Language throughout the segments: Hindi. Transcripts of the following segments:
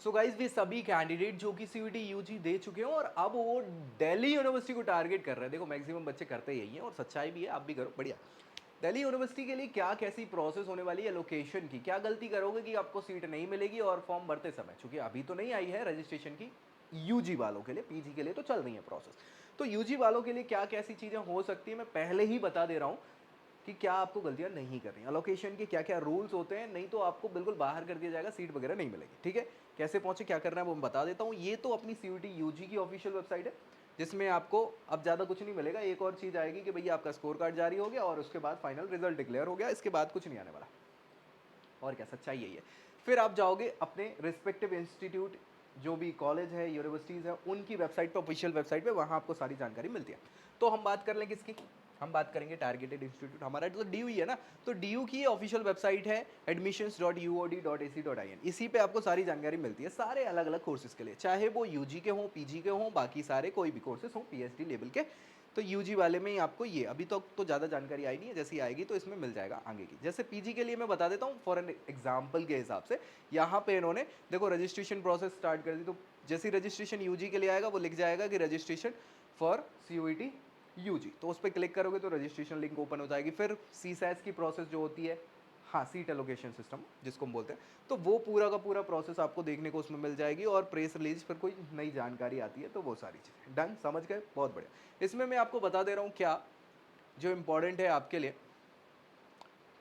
सो गाइज वे सभी कैंडिडेट जो कि सीयूईटी यूजी दे चुके हैं और अब वो दिल्ली यूनिवर्सिटी को टारगेट कर रहे हैं। देखो मैक्सिमम बच्चे करते यही हैं और सच्चाई भी है, आप भी करो, बढ़िया। दिल्ली यूनिवर्सिटी के लिए क्या कैसी प्रोसेस होने वाली है लोकेशन की, क्या गलती करोगे कि आपको सीट नहीं मिलेगी और फॉर्म भरते समय, चूंकि अभी तो नहीं आई है रजिस्ट्रेशन की यूजी वालों के लिए, पीजी के लिए तो चल रही है प्रोसेस। तो यूजी वालों के लिए क्या कैसी चीजें हो सकती है मैं पहले ही बता दे रहा हूं कि क्या आपको गलतियां नहीं करनी, अलोकेशन के क्या क्या रूल्स होते हैं, नहीं तो आपको बिल्कुल बाहर कर दिया जाएगा, सीट वगैरह नहीं मिलेगी। ठीक है, कैसे पहुंचे क्या करना है वो मैं बता देता हूं। ये तो अपनी सीयूटी यूजी की ऑफिशियल वेबसाइट है जिसमें आपको अब ज़्यादा कुछ नहीं मिलेगा। एक और चीज़ आएगी कि भैया आपका स्कोर कार्ड जारी हो गया और उसके बाद फाइनल रिजल्ट डिक्लेयर हो गया, इसके बाद कुछ नहीं आने वाला। और क्या, सच्चाई यही है। फिर आप जाओगे अपने रिस्पेक्टिव इंस्टीट्यूट, जो भी कॉलेज है यूनिवर्सिटीज़ है उनकी वेबसाइट पे, ऑफिशियल वेबसाइट पे, वहाँ आपको सारी जानकारी मिलती है। तो हम बात कर लें किसकी, हम बात करेंगे टारगेटेड इंस्टीट्यूट, हमारा तो डीयू ही है ना। तो डीयू की ऑफिशियल वेबसाइट है admissions.uod.ac.in, इसी पे आपको सारी जानकारी मिलती है सारे अलग अलग कोर्सेज के लिए, चाहे वो यूजी के हों, पीजी के हों, बाकी सारे कोई भी कोर्सेज हों पीएचडी लेवल के। तो यूजी वाले में ही आपको ये अभी तक तो ज़्यादा जानकारी आई नहीं है, जैसी आएगी तो इसमें मिल जाएगा आगे की। जैसे पीजी के लिए मैं बता देता हूँ फॉर एन एग्जाम्पल के हिसाब से, यहाँ पे इन्होंने देखो रजिस्ट्रेशन प्रोसेस स्टार्ट कर दी। तो जैसे रजिस्ट्रेशन यूजी के लिए आएगा वो लिख जाएगा कि रजिस्ट्रेशन फॉर सीयूईटी यूजी, तो उस पर क्लिक करोगे तो रजिस्ट्रेशन लिंक ओपन हो जाएगी। फिर सीसैस की प्रोसेस जो होती है, हाँ सीट एलोकेशन सिस्टम जिसको हम बोलते हैं, तो वो पूरा का पूरा प्रोसेस आपको देखने को उसमें मिल जाएगी। और प्रेस रिलीज फिर कोई नई जानकारी आती है तो वो सारी चीज़ें डन, समझ गए, बहुत बढ़िया। इसमें मैं आपको बता दे रहा हूँ क्या जो इम्पोर्टेंट है आपके लिए,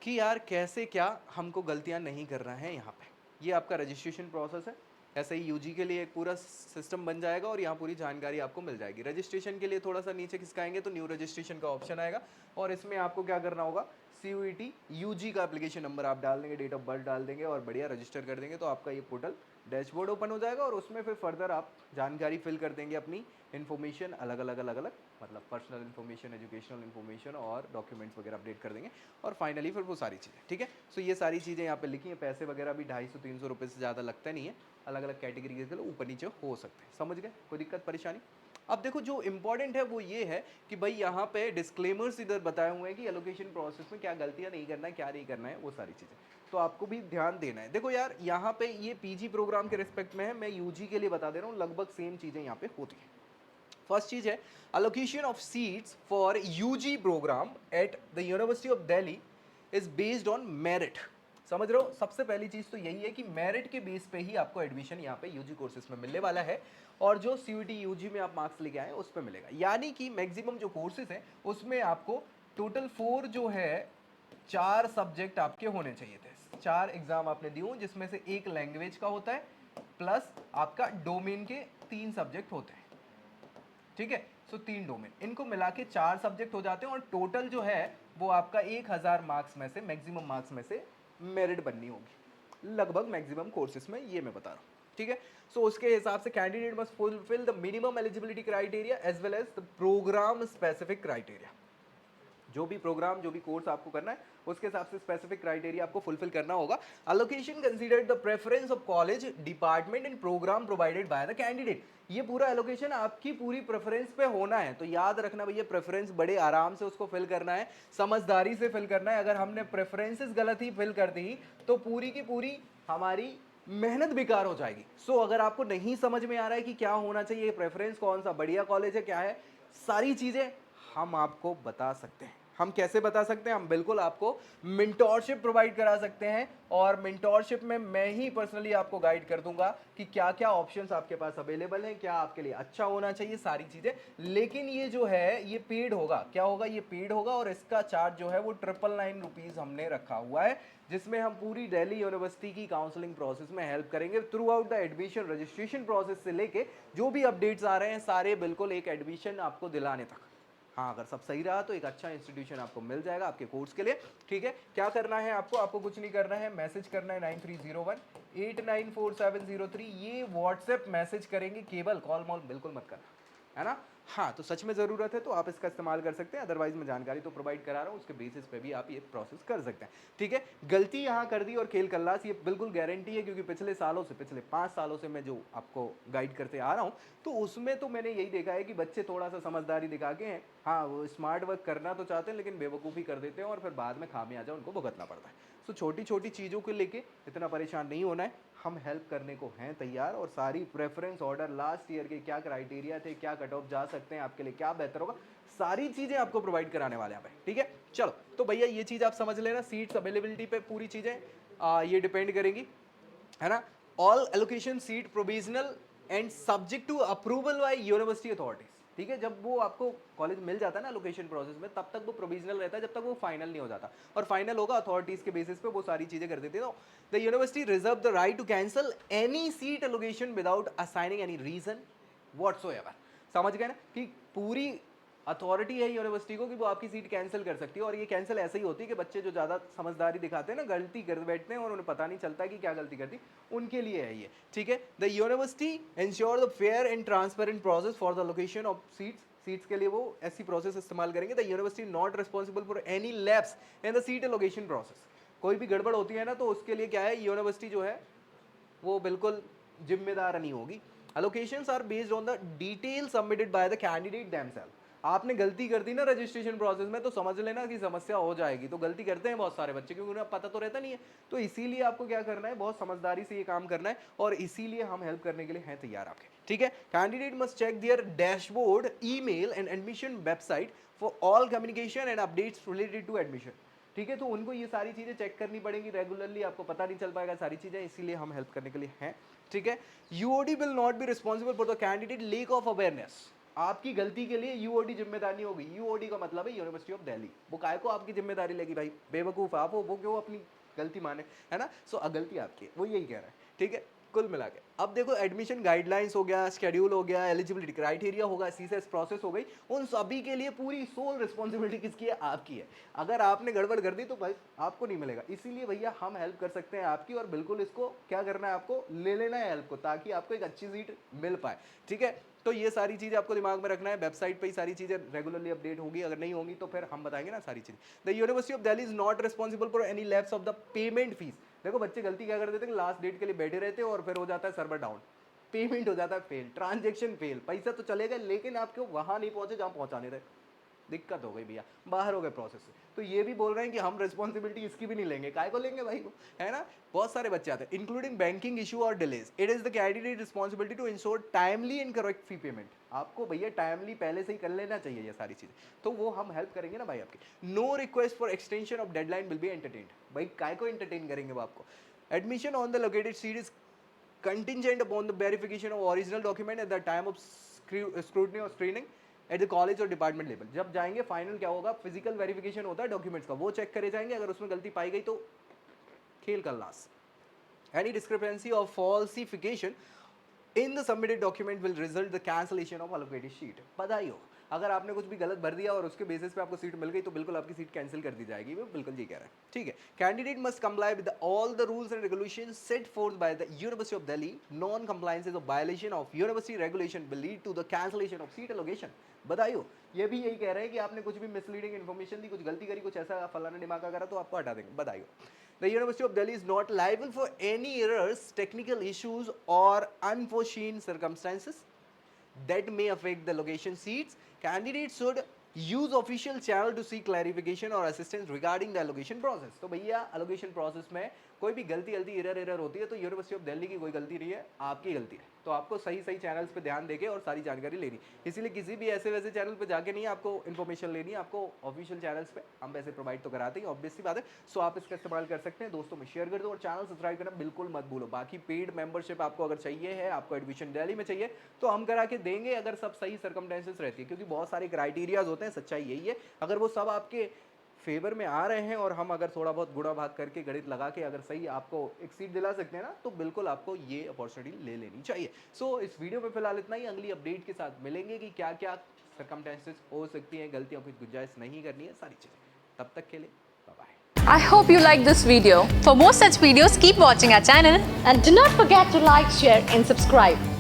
कि यार कैसे क्या हमको गलतियां नहीं करना है यहाँ पे। ये आपका रजिस्ट्रेशन प्रोसेस है, ऐसे ही यूजी के लिए एक पूरा सिस्टम बन जाएगा और यहाँ पूरी जानकारी आपको मिल जाएगी। रजिस्ट्रेशन के लिए थोड़ा सा नीचे खिसकाएंगे तो न्यू रजिस्ट्रेशन का ऑप्शन आएगा और इसमें आपको क्या करना होगा, सीयूईटी यूजी का एप्लीकेशन नंबर आप डाल देंगे, डेट ऑफ बर्थ डाल देंगे और बढ़िया रजिस्टर कर देंगे तो आपका ये पोर्टल डैशबोर्ड ओपन हो जाएगा और उसमें फिर फर्दर आप जानकारी फिल कर देंगे अपनी इन्फॉर्मेशन, अलग अलग मतलब पर्सनल इन्फॉर्मेशन, एजुकेशनल इन्फॉर्मेशन और डॉक्यूमेंट्स वगैरह अपडेट कर देंगे और फाइनली फिर वो सारी चीज़ें। ठीक है, सो ये सारी चीज़ें यहाँ पे लिखी हैं। पैसे वगैरह भी 250-300 रुपये से ज़्यादा लगता नहीं है, अलग अलग कैटेगरी के लिए ऊपर नीचे हो सकते हैं। समझ गए, कोई दिक्कत परेशानी। अब देखो जो इंपॉर्टेंट है वो ये है कि भाई यहाँ पे डिस्क्लेमर्स इधर बताए हुए हैं कि एलोकेशन प्रोसेस में क्या गलतियाँ नहीं करना है, क्या नहीं करना है, वो सारी चीज़ें तो आपको भी ध्यान देना है। देखो यार यहाँ पे ये पीजी प्रोग्राम के रिस्पेक्ट में है, मैं यूजी के लिए बता दे रहा हूँ, लगभग सेम चीज़ें यहाँ पे होती हैं। फर्स्ट चीज है allocation of seats for UG program at the University of Delhi is based on merit। समझ रहे हो, सबसे पहली चीज तो यही है कि मेरिट के बेस पे ही आपको एडमिशन यहाँ पे यूजी कोर्सेज में मिलने वाला है और जो सीयूटी यूजी में आप मार्क्स लेके आए उस पर मिलेगा। यानी कि मैक्सिमम जो कोर्सेज हैं उसमें आपको टोटल 4 जो है 4 सब्जेक्ट आपके होने चाहिए थे, 4 एग्जाम आपने दिए जिसमें से एक लैंग्वेज का होता है प्लस आपका डोमेन के 3 सब्जेक्ट होते हैं। ठीक है, सो 3 डोमेन, इनको मिला के 4 सब्जेक्ट हो जाते हैं और टोटल जो है वो आपका 1000 मार्क्स में से, मैक्सिमम मार्क्स में से मेरिट बननी होगी लगभग मैक्सिमम कोर्सेज में, ये मैं बता रहा हूँ। ठीक है, सो उसके हिसाब से candidate must fulfil the minimum eligibility criteria as well as the programme specific criteria. जो भी प्रोग्राम, जो भी कोर्स आपको करना है उसके हिसाब से स्पेसिफिक क्राइटेरिया आपको फुलफिल करना होगा। Allocation considered the preference of college, department and programme provided by the candidate. ये पूरा एलोकेशन आपकी पूरी प्रेफरेंस पे होना है, तो याद रखना भैया प्रेफरेंस बड़े आराम से उसको फिल करना है, समझदारी से फिल करना है। अगर हमने प्रेफरेंसेस गलत ही फिल कर दी तो पूरी की पूरी हमारी मेहनत बेकार हो जाएगी। सो अगर आपको नहीं समझ में आ रहा है कि क्या होना चाहिए, प्रेफरेंस कौन सा बढ़िया कॉलेज है, क्या है, सारी चीजें हम आपको बता सकते हैं। हम कैसे बता सकते हैं, हम बिल्कुल आपको मेंटोरशिप प्रोवाइड करा सकते हैं और मेंटोरशिप में मैं ही पर्सनली आपको गाइड कर दूंगा कि क्या क्या ऑप्शंस आपके पास अवेलेबल हैं, क्या आपके लिए अच्छा होना चाहिए, सारी चीजें। लेकिन ये जो है ये पेड होगा, क्या होगा, ये पेड होगा और इसका चार्ज जो है वो 999 रुपीज हमने रखा हुआ है, जिसमें हम पूरी दिल्ली यूनिवर्सिटी की काउंसलिंग प्रोसेस में हेल्प करेंगे through out the admission registration process से लेके जो भी अपडेट्स आ रहे हैं सारे, बिल्कुल एक एडमिशन आपको दिलाने तक। हाँ, अगर सब सही रहा तो एक अच्छा इंस्टीट्यूशन आपको मिल जाएगा आपके कोर्स के लिए। ठीक है, क्या करना है आपको, आपको कुछ नहीं करना है, मैसेज करना है 9301894703, ये व्हाट्सएप मैसेज करेंगे केवल, कॉल मॉल बिल्कुल मत करना, है ना। हाँ, तो सच में ज़रूरत है तो आप इसका इस्तेमाल कर सकते हैं, अदरवाइज मैं जानकारी तो प्रोवाइड करा रहा हूँ, उसके बेसिस पे भी आप ये प्रोसेस कर सकते हैं। ठीक है, गलती यहाँ कर दी और खेल खल्लास, ये बिल्कुल गारंटी है क्योंकि पिछले सालों से, पिछले 5 सालों से मैं जो आपको गाइड करते आ रहा हूँ तो उसमें तो मैंने यही देखा है कि बच्चे थोड़ा सा समझदारी दिखा के हैं, हाँ वो स्मार्ट वर्क करना तो चाहते हैं लेकिन बेवकूफ़ी कर देते हैं और फिर बाद में खामियाजा उनको भुगतना पड़ता है। सो छोटी छोटी चीज़ों को लेके इतना परेशान नहीं होना है, हम हेल्प करने को हैं तैयार। और सारी प्रेफरेंस ऑर्डर, लास्ट ईयर के क्या क्राइटेरिया थे, क्या कट ऑफ जा सकते हैं, आपके लिए क्या बेहतर होगा, सारी चीज़ें आपको प्रोवाइड कराने वाले हैं। ठीक है, चलो तो भैया ये चीज़ आप समझ लेना, सीट्स अवेलेबिलिटी पे पूरी चीज़ें ये डिपेंड करेंगी, है ना। All allocation seat provisional and subject to approval by university authorities. ठीक है, जब वो आपको कॉलेज मिल जाता है ना एलोकेशन प्रोसेस में, तब तक वो प्रोविजनल रहता है, जब तक वो फाइनल नहीं हो जाता। और फाइनल होगा अथॉरिटीज के बेसिस पे वो सारी चीजें कर देती है। तो the university reserve the right to cancel any seat allocation without assigning any reason whatsoever. समझ गए ना कि पूरी अथॉरिटी है यूनिवर्सिटी को कि वो आपकी सीट कैंसिल कर सकती है। और ये कैंसिल ऐसे ही होती है कि बच्चे जो ज़्यादा समझदारी दिखाते हैं ना, गलती कर बैठते हैं और उन्हें पता नहीं चलता कि क्या गलती करती, उनके लिए है ये। ठीक है, the university ensure the fair and transparent process for the location of seats के लिए वो ऐसी प्रोसेस इस्तेमाल करेंगे। The university not responsible for any lapse in the seat allocation process. कोई भी गड़बड़ होती है ना, तो उसके लिए क्या है, यूनिवर्सिटी जो है वो बिल्कुल जिम्मेदार नहीं होगी। Allocations are based on the details submitted by the candidate themselves। आपने गलती कर दी ना रजिस्ट्रेशन प्रोसेस में, तो समझ लेना कि समस्या हो जाएगी। तो गलती करते हैं बहुत सारे बच्चे, क्योंकि उन्हें पता तो रहता नहीं है। तो इसीलिए आपको क्या करना है, बहुत समझदारी से ये काम करना है, और इसीलिए हम हेल्प करने के लिए हैं तैयार आपके। ठीक है, candidate must check their dashboard, email and admission website for all communication and updates related to admission. ठीक है, तो उनको ये सारी चीज़ें चेक करनी पड़ेंगी रेगुलरली, आपको पता नहीं चल पाएगा सारी चीज़ें, इसीलिए हम हेल्प करने के लिए हैं। ठीक है, UOD will not be responsible for the candidate lack of awareness. आपकी गलती के लिए यूओडी जिम्मेदार नहीं होगी। यूओडी का मतलब है यूनिवर्सिटी ऑफ दिल्ली। वो काय को आपकी जिम्मेदारी लेगी भाई, बेवकूफ़ आप हो, वो क्यों अपनी गलती माने, है ना। सो गलती आपकी है, वो यही कह रहा है। ठीक है, कुल मिला के अब देखो, एडमिशन गाइडलाइंस हो गया, शेड्यूल हो गया, एलिजिबिलिटी क्राइटेरिया होगा, सीसेस प्रोसेस हो गई, उन सभी के लिए पूरी सोल रिस्पॉन्सिबिलिटी किसकी है, आपकी है। अगर आपने गड़बड़ कर दी तो भाई आपको नहीं मिलेगा। इसीलिए भैया हम हेल्प कर सकते हैं आपकी, और बिल्कुल इसको क्या करना है, आपको ले लेना है हेल्प को, ताकि आपको एक अच्छी सीट मिल पाए। ठीक है, तो ये सारी चीज़ें आपको दिमाग में रखना है। वेबसाइट पे ही सारी चीज़ें रेगुलरली अपडेट होगी, अगर नहीं होंगी तो फिर हम बताएंगे ना सारी चीज़ें। The University of Delhi is not responsible for any lapse of the payment fees. देखो बच्चे गलती क्या कर देते हैं, लास्ट डेट के लिए बैठे रहते हैं और फिर हो जाता है सर्वर डाउन, पेमेंट हो जाता है फेल, ट्रांजेक्शन फेल, पैसा तो चलेगा लेकिन आपको वहाँ नहीं पहुँचे जहाँ पहुँचाने रहे, दिक्कत हो गई भैया, बाहर हो गए प्रोसेस से। तो ये भी बोल रहे हैं कि हम रिस्पॉन्सिबिलिटी इसकी भी नहीं लेंगे, काय को लेंगे भाई को, है ना। बहुत सारे बच्चे आते हैं, इंक्लूडिंग बैंकिंग इशू और delays. It is the candidate responsibility to ensure timely and correct fee payment. आपको भैया टाइमली पहले से ही कर लेना चाहिए ये सारी चीज़ें, तो वो हम हेल्प करेंगे ना भाई आपकी। No request for extension of deadline will be entertained. भाई काय को एंटरटेन करेंगे वो आपको। Admission on the located seat is contingent upon the verification of original document at the time of scrutiny or screening at the college or department level। जब जाएंगे फाइनल क्या होगा, फिजिकल वेरिफिकेशन होता है डॉक्यूमेंट्स का, वो चेक करे जाएंगे। अगर उसमें गलती पाई गई तो खेल का लास। एनी डिस्क्रिपेंसी और falsification in the submitted document will result the cancellation of allocated seat. बधाई हो, अगर आपने कुछ भी गलत भर दिया और उसके बेसिस पे आपको सीट मिल गई तो बिल्कुल आपकी सीट कैंसिल कर दी जाएगी, वो बिल्कुल ये कह रहा है। ठीक है, candidate must comply with all the rules and regulations set forth by the University of Delhi. Non compliance is a violation of university regulation will lead to the cancellation of seat allocation. बधाई हो, ये भी यही कह रहे हैं कि आपने कुछ भी मिसलीडिंग इन्फॉर्मेशन दी, कुछ गलती करी, कुछ ऐसा फलाना दिमागा करा, तो आपको हटा देंगे। बधाई हो। The University of Delhi is not liable for any errors, technical issues or unforeseen circumstances that may affect the location seats. Candidates should use official channel to seek clarification or assistance regarding the allocation process। तो भैया allocation process में कोई भी गलती एरर होती है तो यूनिवर्सिटी ऑफ दिल्ली की कोई गलती नहीं है, आपकी गलती है। तो आपको सही चैनल्स पे ध्यान देके और सारी जानकारी लेनी, इसीलिए किसी भी ऐसे वैसे चैनल पे जाके नहीं आपको इन्फॉर्मेशन लेनी है, आपको ऑफिशियल चैनल्स पे हम वैसे प्रोवाइड तो कराते हैं, ऑब्वियस सी बात है। सो आप इसका इस्तेमाल कर सकते हैं, दोस्तों में शेयर कर दो और चैनल सब्सक्राइब करना बिल्कुल मत भूलो। बाकी पेड मेंबरशिप आपको अगर चाहिए है, आपको एडमिशन दिल्ली में चाहिए तो हम करा के देंगे, अगर सब सही सर्कमस्टेंसेस रहती है, क्योंकि बहुत सारे क्राइटेरियाज होते हैं, सच्चाई यही है। अगर वो सब आपके फेवर में आ रहे हैं और हम अगर थोड़ा बहुत गुणा भाग करके गणित लगा के अगर सही आपको एक सीट दिला सकते हैं ना, तो बिल्कुल आपको ये अपॉर्चुनिटी ले लेनी चाहिए। सो इस वीडियो में फिलहाल इतना ही, अगली अपडेट के साथ मिलेंगे कि क्या क्या सर्कमस्टेंसेस हो सकती हैं, गलतियों की गुंजाइश नहीं करनी है, सारी चीज़ें। तब तक के लिए bye bye. I hope you like this video. For more such videos, keep watching our channel and do not forget to like, share and subscribe.